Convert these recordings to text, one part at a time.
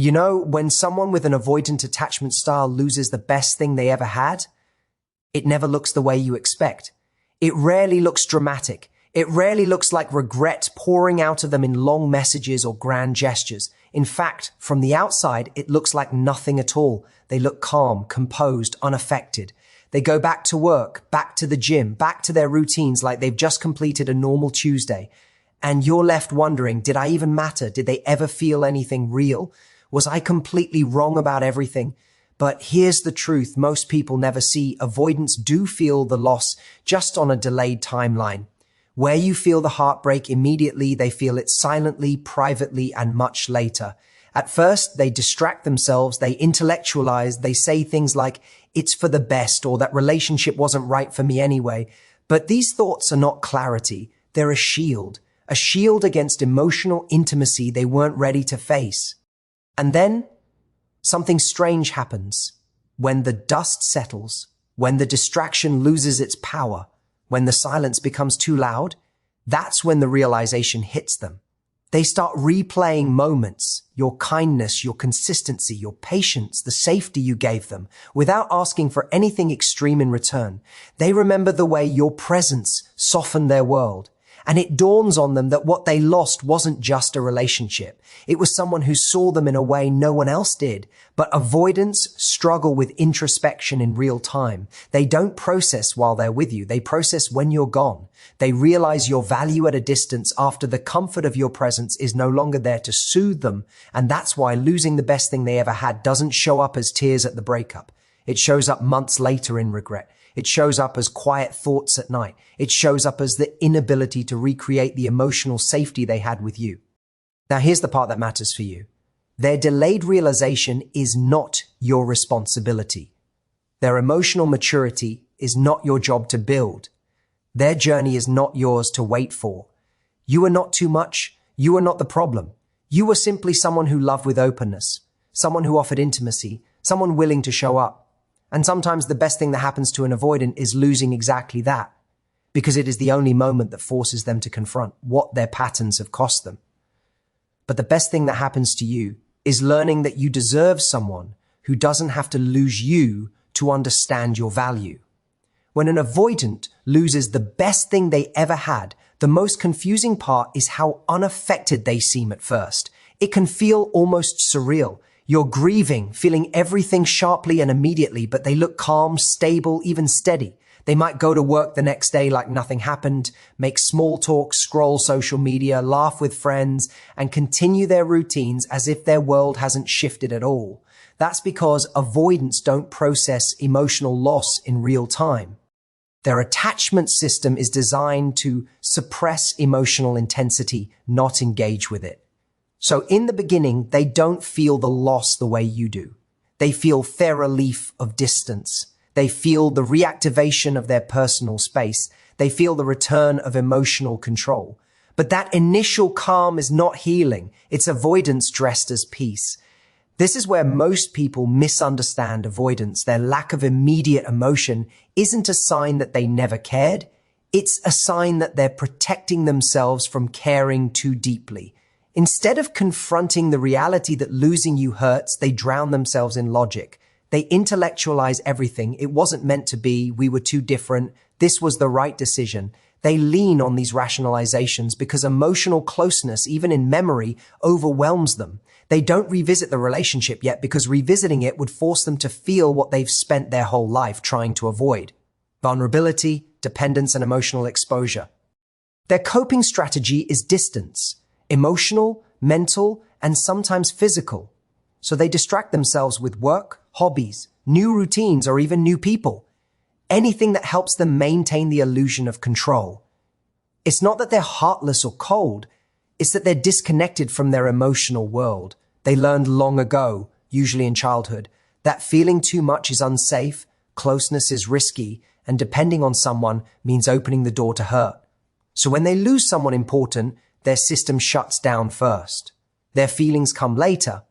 You know, when someone with an avoidant attachment style loses the best thing they ever had, it never looks the way you expect. It rarely looks dramatic. It rarely looks like regret pouring out of them in long messages or grand gestures. In fact, from the outside, it looks like nothing at all. They look calm, composed, unaffected. They go back to work, back to the gym, back to their routines like they've just completed a normal Tuesday. And you're left wondering, did I even matter? Did they ever feel anything real? Was I completely wrong about everything? But here's the truth most people never see. Avoidants do feel the loss, just on a delayed timeline. Where you feel the heartbreak immediately, they feel it silently, privately, and much later. At first, they distract themselves, they intellectualize, they say things like, it's for the best, or that relationship wasn't right for me anyway. But these thoughts are not clarity. They're a shield against emotional intimacy they weren't ready to face. And then, something strange happens. When the dust settles, when the distraction loses its power, when the silence becomes too loud, that's when the realization hits them. They start replaying moments, your kindness, your consistency, your patience, the safety you gave them, without asking for anything extreme in return. They remember the way your presence softened their world. And it dawns on them that what they lost wasn't just a relationship. It was someone who saw them in a way no one else did. But avoidants struggle with introspection in real time. They don't process while they're with you. They process when you're gone. They realize your value at a distance after the comfort of your presence is no longer there to soothe them. And that's why losing the best thing they ever had doesn't show up as tears at the breakup. It shows up months later in regret. It shows up as quiet thoughts at night. It shows up as the inability to recreate the emotional safety they had with you. Now, here's the part that matters for you. Their delayed realization is not your responsibility. Their emotional maturity is not your job to build. Their journey is not yours to wait for. You are not too much. You are not the problem. You are simply someone who loved with openness, someone who offered intimacy, someone willing to show up. And sometimes the best thing that happens to an avoidant is losing exactly that, because it is the only moment that forces them to confront what their patterns have cost them. But the best thing that happens to you is learning that you deserve someone who doesn't have to lose you to understand your value. When an avoidant loses the best thing they ever had, the most confusing part is how unaffected they seem at first. It can feel almost surreal. You're grieving, feeling everything sharply and immediately, but they look calm, stable, even steady. They might go to work the next day like nothing happened, make small talk, scroll social media, laugh with friends, and continue their routines as if their world hasn't shifted at all. That's because avoidants don't process emotional loss in real time. Their attachment system is designed to suppress emotional intensity, not engage with it. So in the beginning, they don't feel the loss the way you do. They feel their relief of distance. They feel the reactivation of their personal space. They feel the return of emotional control. But that initial calm is not healing. It's avoidance dressed as peace. This is where most people misunderstand avoidance. Their lack of immediate emotion isn't a sign that they never cared. It's a sign that they're protecting themselves from caring too deeply. Instead of confronting the reality that losing you hurts, they drown themselves in logic. They intellectualize everything. It wasn't meant to be. We were too different. This was the right decision. They lean on these rationalizations because emotional closeness, even in memory, overwhelms them. They don't revisit the relationship yet because revisiting it would force them to feel what they've spent their whole life trying to avoid: vulnerability, dependence, and emotional exposure. Their coping strategy is distance. Emotional, mental, and sometimes physical. So they distract themselves with work, hobbies, new routines, or even new people. Anything that helps them maintain the illusion of control. It's not that they're heartless or cold. It's that they're disconnected from their emotional world. They learned long ago, usually in childhood, that feeling too much is unsafe, closeness is risky, and depending on someone means opening the door to hurt. So when they lose someone important, their system shuts down first. Their feelings come later.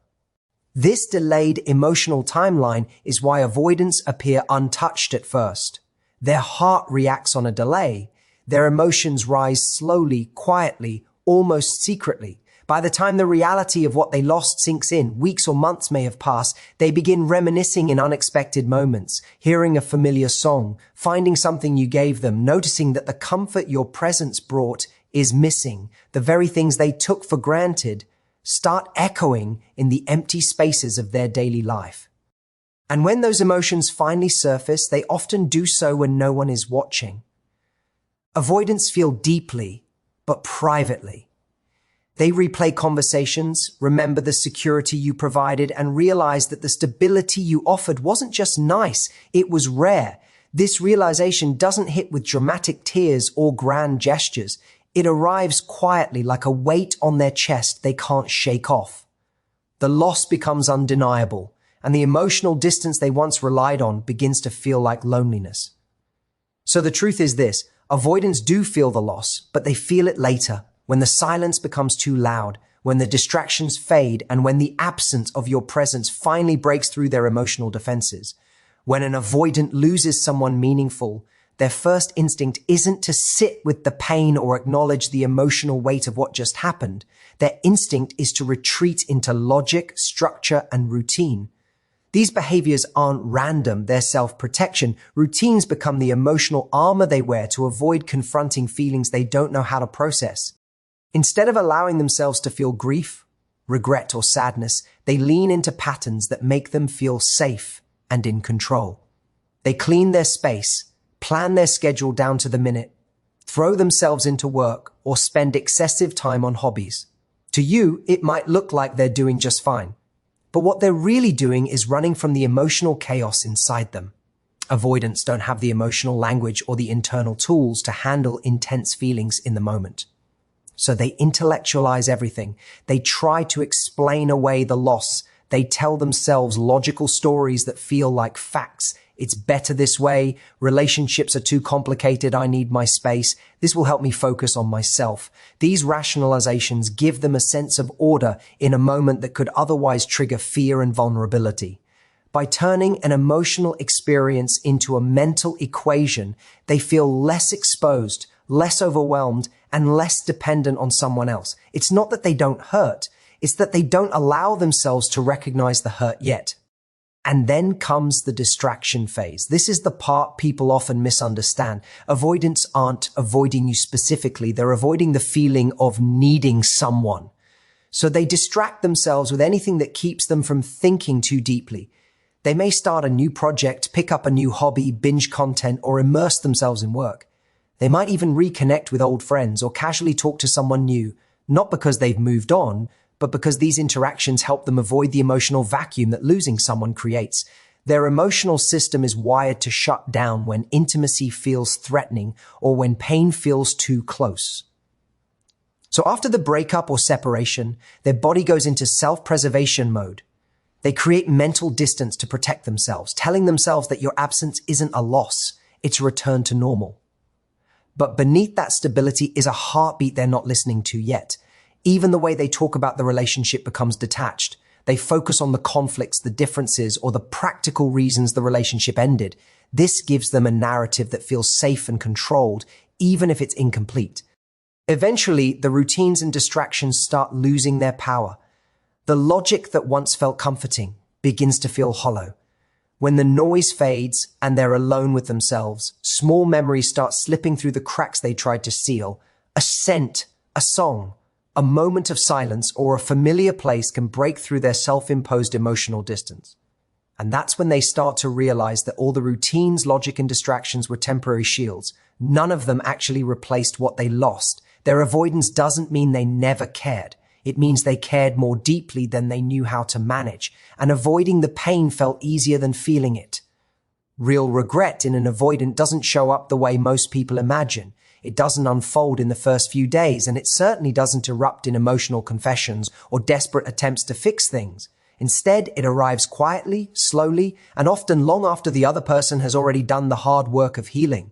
This delayed emotional timeline is why avoidants appear untouched at first. Their heart reacts on a delay. Their emotions rise slowly, quietly, almost secretly. By the time the reality of what they lost sinks in, weeks or months may have passed, they begin reminiscing in unexpected moments, hearing a familiar song, finding something you gave them, noticing that the comfort your presence brought is missing. The very things they took for granted start echoing in the empty spaces of their daily life. And when those emotions finally surface, they often do so when no one is watching. Avoidants feel deeply, but privately. They replay conversations, remember the security you provided, and realize that the stability you offered wasn't just nice, it was rare. This realization doesn't hit with dramatic tears or grand gestures. It arrives quietly, like a weight on their chest they can't shake off. The loss becomes undeniable, and the emotional distance they once relied on begins to feel like loneliness. So the truth is this: avoidants do feel the loss, but they feel it later, when the silence becomes too loud, when the distractions fade, and when the absence of your presence finally breaks through their emotional defenses. When an avoidant loses someone meaningful, their first instinct isn't to sit with the pain or acknowledge the emotional weight of what just happened. Their instinct is to retreat into logic, structure, and routine. These behaviors aren't random, they're self-protection. Routines become the emotional armor they wear to avoid confronting feelings they don't know how to process. Instead of allowing themselves to feel grief, regret, or sadness, they lean into patterns that make them feel safe and in control. They clean their space, plan their schedule down to the minute, throw themselves into work, or spend excessive time on hobbies. To you, it might look like they're doing just fine. But what they're really doing is running from the emotional chaos inside them. Avoidants don't have the emotional language or the internal tools to handle intense feelings in the moment. So they intellectualize everything. They try to explain away the loss. They tell themselves logical stories that feel like facts. It's better this way. Relationships are too complicated. I need my space. This will help me focus on myself. These rationalizations give them a sense of order in a moment that could otherwise trigger fear and vulnerability. By turning an emotional experience into a mental equation, they feel less exposed, less overwhelmed, and less dependent on someone else. It's not that they don't hurt. It's that they don't allow themselves to recognize the hurt yet. And then comes the distraction phase. This is the part people often misunderstand. Avoidants aren't avoiding you specifically. They're avoiding the feeling of needing someone. So they distract themselves with anything that keeps them from thinking too deeply. They may start a new project, pick up a new hobby, binge content, or immerse themselves in work. They might even reconnect with old friends or casually talk to someone new, not because they've moved on, but because these interactions help them avoid the emotional vacuum that losing someone creates. Their emotional system is wired to shut down when intimacy feels threatening or when pain feels too close. So after the breakup or separation, their body goes into self-preservation mode. They create mental distance to protect themselves, telling themselves that your absence isn't a loss, it's a return to normal. But beneath that stability is a heartbeat they're not listening to yet. Even the way they talk about the relationship becomes detached. They focus on the conflicts, the differences, or the practical reasons the relationship ended. This gives them a narrative that feels safe and controlled, even if it's incomplete. Eventually, the routines and distractions start losing their power. The logic that once felt comforting begins to feel hollow. When the noise fades and they're alone with themselves, small memories start slipping through the cracks they tried to seal. A scent, a song, a moment of silence, or a familiar place can break through their self-imposed emotional distance. And that's when they start to realize that all the routines, logic, and distractions were temporary shields. None of them actually replaced what they lost. Their avoidance doesn't mean they never cared. It means they cared more deeply than they knew how to manage, and avoiding the pain felt easier than feeling it. Real regret in an avoidant doesn't show up the way most people imagine. It doesn't unfold in the first few days, and it certainly doesn't erupt in emotional confessions or desperate attempts to fix things. Instead, it arrives quietly, slowly, and often long after the other person has already done the hard work of healing.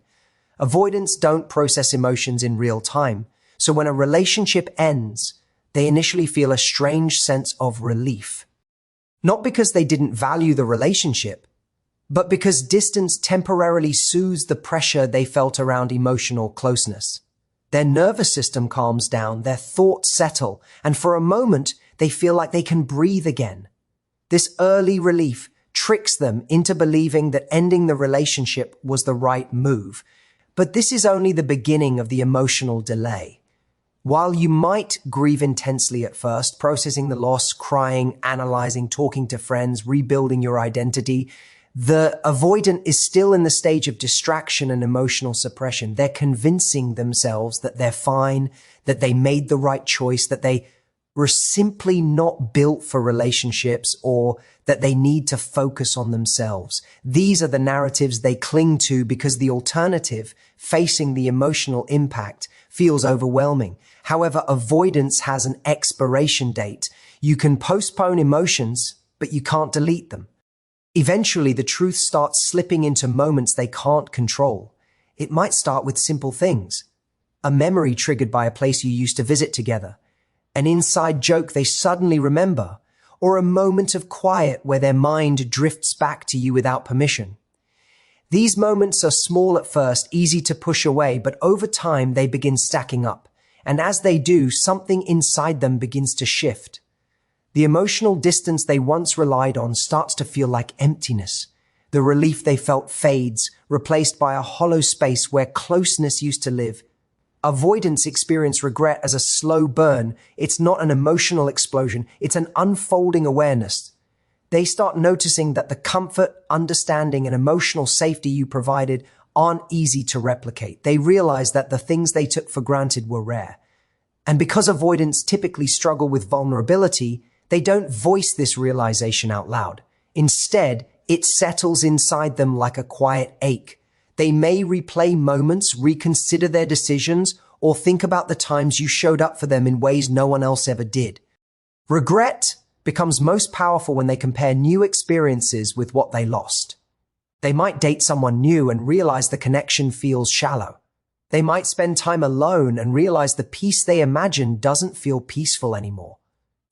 Avoidants don't process emotions in real time, so when a relationship ends, they initially feel a strange sense of relief. Not because they didn't value the relationship, but because distance temporarily soothes the pressure they felt around emotional closeness. Their nervous system calms down, their thoughts settle, and for a moment, they feel like they can breathe again. This early relief tricks them into believing that ending the relationship was the right move. But this is only the beginning of the emotional delay. While you might grieve intensely at first, processing the loss, crying, analyzing, talking to friends, rebuilding your identity, the avoidant is still in the stage of distraction and emotional suppression. They're convincing themselves that they're fine, that they made the right choice, that they were simply not built for relationships, or that they need to focus on themselves. These are the narratives they cling to because the alternative, facing the emotional impact, feels overwhelming. However, avoidance has an expiration date. You can postpone emotions, but you can't delete them. Eventually, the truth starts slipping into moments they can't control. It might start with simple things. A memory triggered by a place you used to visit together. An inside joke they suddenly remember. Or a moment of quiet where their mind drifts back to you without permission. These moments are small at first, easy to push away, but over time they begin stacking up. And as they do, something inside them begins to shift. The emotional distance they once relied on starts to feel like emptiness. The relief they felt fades, replaced by a hollow space where closeness used to live. Avoidants experience regret as a slow burn. It's not an emotional explosion. It's an unfolding awareness. They start noticing that the comfort, understanding, and emotional safety you provided aren't easy to replicate. They realize that the things they took for granted were rare. And because avoidants typically struggle with vulnerability, they don't voice this realization out loud. Instead, it settles inside them like a quiet ache. They may replay moments, reconsider their decisions, or think about the times you showed up for them in ways no one else ever did. Regret becomes most powerful when they compare new experiences with what they lost. They might date someone new and realize the connection feels shallow. They might spend time alone and realize the peace they imagined doesn't feel peaceful anymore.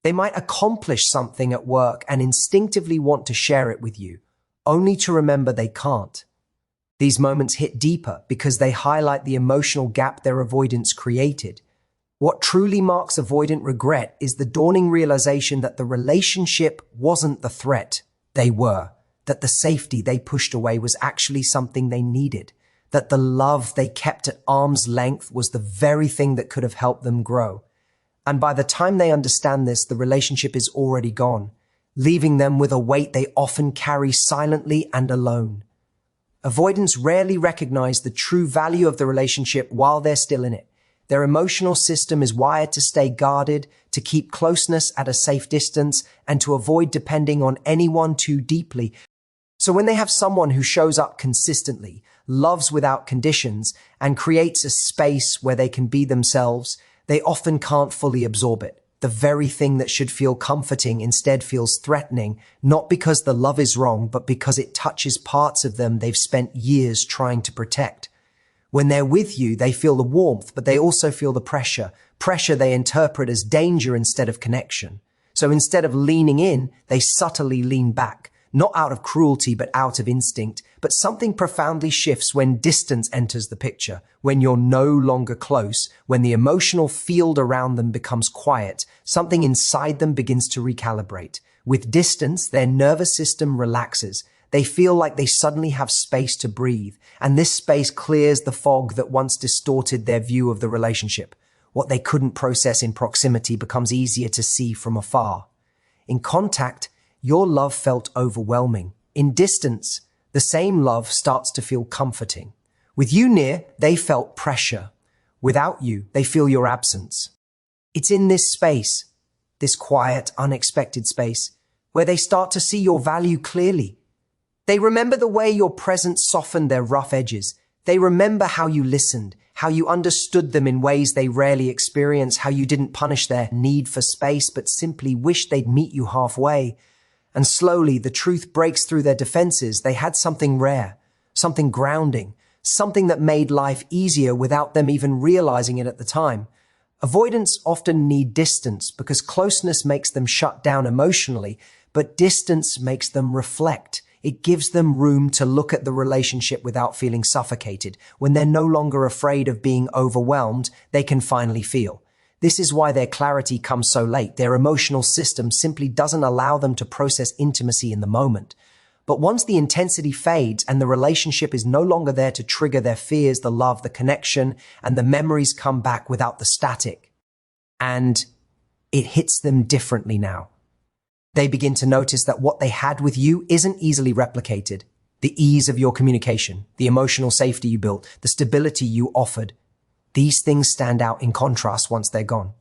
They might accomplish something at work and instinctively want to share it with you, only to remember they can't. These moments hit deeper because they highlight the emotional gap their avoidance created. What truly marks avoidant regret is the dawning realization that the relationship wasn't the threat they were, that the safety they pushed away was actually something they needed, that the love they kept at arm's length was the very thing that could have helped them grow. And by the time they understand this, the relationship is already gone, leaving them with a weight they often carry silently and alone. Avoidants rarely recognize the true value of the relationship while they're still in it. Their emotional system is wired to stay guarded, to keep closeness at a safe distance, and to avoid depending on anyone too deeply. So when they have someone who shows up consistently, loves without conditions, and creates a space where they can be themselves, they often can't fully absorb it. The very thing that should feel comforting instead feels threatening, not because the love is wrong, but because it touches parts of them they've spent years trying to protect. When they're with you, they feel the warmth, but they also feel the pressure. Pressure they interpret as danger instead of connection. So instead of leaning in, they subtly lean back, not out of cruelty, but out of instinct. But something profoundly shifts when distance enters the picture, when you're no longer close, when the emotional field around them becomes quiet, something inside them begins to recalibrate. With distance, their nervous system relaxes. They feel like they suddenly have space to breathe, and this space clears the fog that once distorted their view of the relationship. What they couldn't process in proximity becomes easier to see from afar. In contact, your love felt overwhelming. In distance, the same love starts to feel comforting. With you near, they felt pressure. Without you, they feel your absence. It's in this space, this quiet, unexpected space, where they start to see your value clearly. They remember the way your presence softened their rough edges. They remember how you listened, how you understood them in ways they rarely experience, how you didn't punish their need for space, but simply wished they'd meet you halfway. And slowly, the truth breaks through their defenses. They had something rare, something grounding, something that made life easier without them even realizing it at the time. Avoidants often need distance because closeness makes them shut down emotionally, but distance makes them reflect. It gives them room to look at the relationship without feeling suffocated. When they're no longer afraid of being overwhelmed, they can finally feel. This is why their clarity comes so late. Their emotional system simply doesn't allow them to process intimacy in the moment. But once the intensity fades and the relationship is no longer there to trigger their fears, the love, the connection, and the memories come back without the static. And it hits them differently now. They begin to notice that what they had with you isn't easily replicated. The ease of your communication, the emotional safety you built, the stability you offered. These things stand out in contrast once they're gone.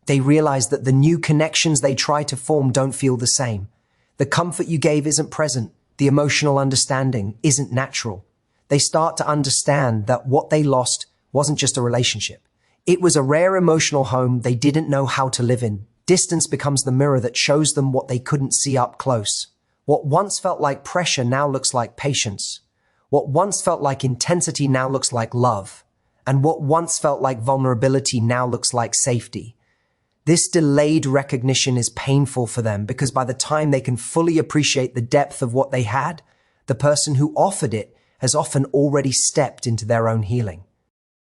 They realize that the new connections they try to form don't feel the same. The comfort you gave isn't present. The emotional understanding isn't natural. They start to understand that what they lost wasn't just a relationship. It was a rare emotional home they didn't know how to live in. Distance becomes the mirror that shows them what they couldn't see up close. What once felt like pressure now looks like patience. What once felt like intensity now looks like love. And what once felt like vulnerability now looks like safety. This delayed recognition is painful for them because by the time they can fully appreciate the depth of what they had, the person who offered it has often already stepped into their own healing.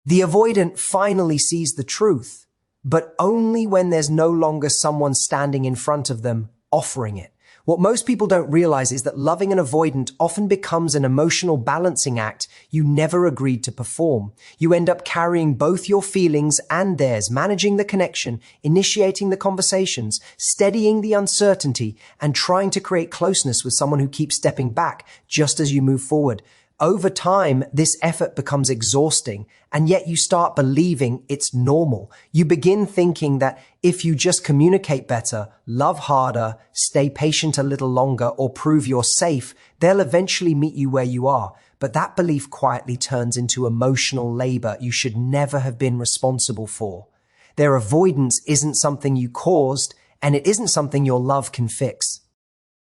The avoidant finally sees the truth, but only when there's no longer someone standing in front of them offering it. What most people don't realize is that loving an avoidant often becomes an emotional balancing act you never agreed to perform. You end up carrying both your feelings and theirs, managing the connection, initiating the conversations, steadying the uncertainty, and trying to create closeness with someone who keeps stepping back just as you move forward. Over time, this effort becomes exhausting, and yet you start believing it's normal. You begin thinking that if you just communicate better, love harder, stay patient a little longer, or prove you're safe, they'll eventually meet you where you are. But that belief quietly turns into emotional labor you should never have been responsible for. Their avoidance isn't something you caused, and it isn't something your love can fix.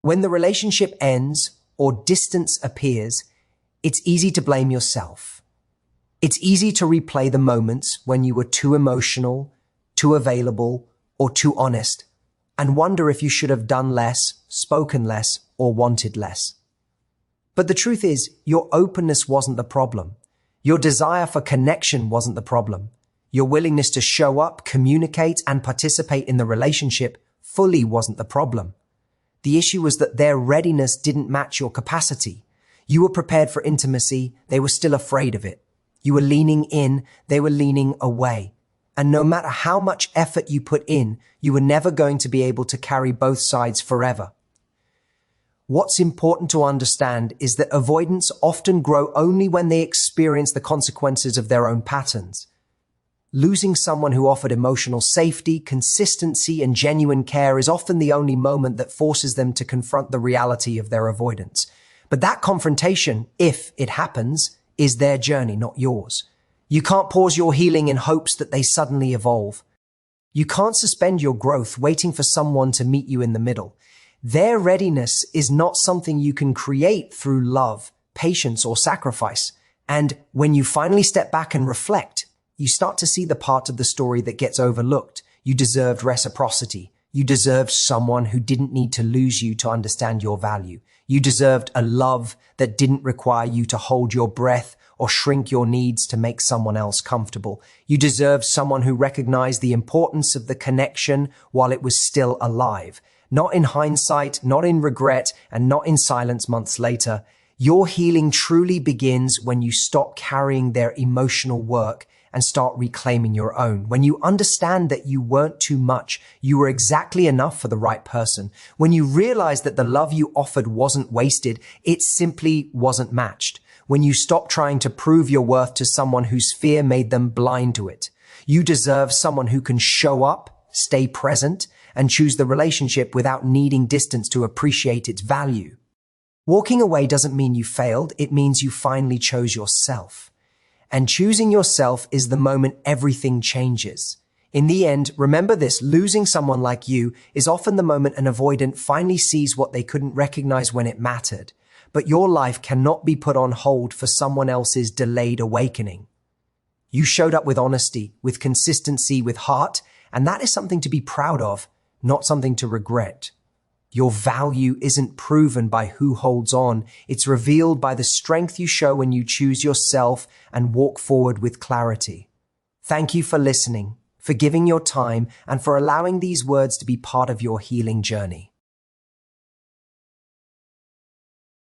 When the relationship ends or distance appears, it's easy to blame yourself. It's easy to replay the moments when you were too emotional, too available, or too honest, and wonder if you should have done less, spoken less, or wanted less. But the truth is, your openness wasn't the problem. Your desire for connection wasn't the problem. Your willingness to show up, communicate, and participate in the relationship fully wasn't the problem. The issue was that their readiness didn't match your capacity. You were prepared for intimacy, they were still afraid of it. You were leaning in, they were leaning away. And no matter how much effort you put in, you were never going to be able to carry both sides forever. What's important to understand is that avoidants often grow only when they experience the consequences of their own patterns. Losing someone who offered emotional safety, consistency, and genuine care is often the only moment that forces them to confront the reality of their avoidance. But that confrontation, if it happens, is their journey, not yours. You can't pause your healing in hopes that they suddenly evolve. You can't suspend your growth waiting for someone to meet you in the middle. Their readiness is not something you can create through love, patience, or sacrifice. And when you finally step back and reflect, you start to see the part of the story that gets overlooked. You deserved reciprocity. You deserved someone who didn't need to lose you to understand your value. You deserved a love that didn't require you to hold your breath or shrink your needs to make someone else comfortable. You deserved someone who recognized the importance of the connection while it was still alive. Not in hindsight, not in regret, and not in silence months later. Your healing truly begins when you stop carrying their emotional work and start reclaiming your own. When you understand that you weren't too much, you were exactly enough for the right person. When you realize that the love you offered wasn't wasted, it simply wasn't matched. When you stop trying to prove your worth to someone whose fear made them blind to it. You deserve someone who can show up, stay present, and choose the relationship without needing distance to appreciate its value. Walking away doesn't mean you failed, it means you finally chose yourself. And choosing yourself is the moment everything changes. In the end, remember this, losing someone like you is often the moment an avoidant finally sees what they couldn't recognize when it mattered. But your life cannot be put on hold for someone else's delayed awakening. You showed up with honesty, with consistency, with heart, and that is something to be proud of, not something to regret. Your value isn't proven by who holds on. It's revealed by the strength you show when you choose yourself and walk forward with clarity. Thank you for listening, for giving your time, and for allowing these words to be part of your healing journey.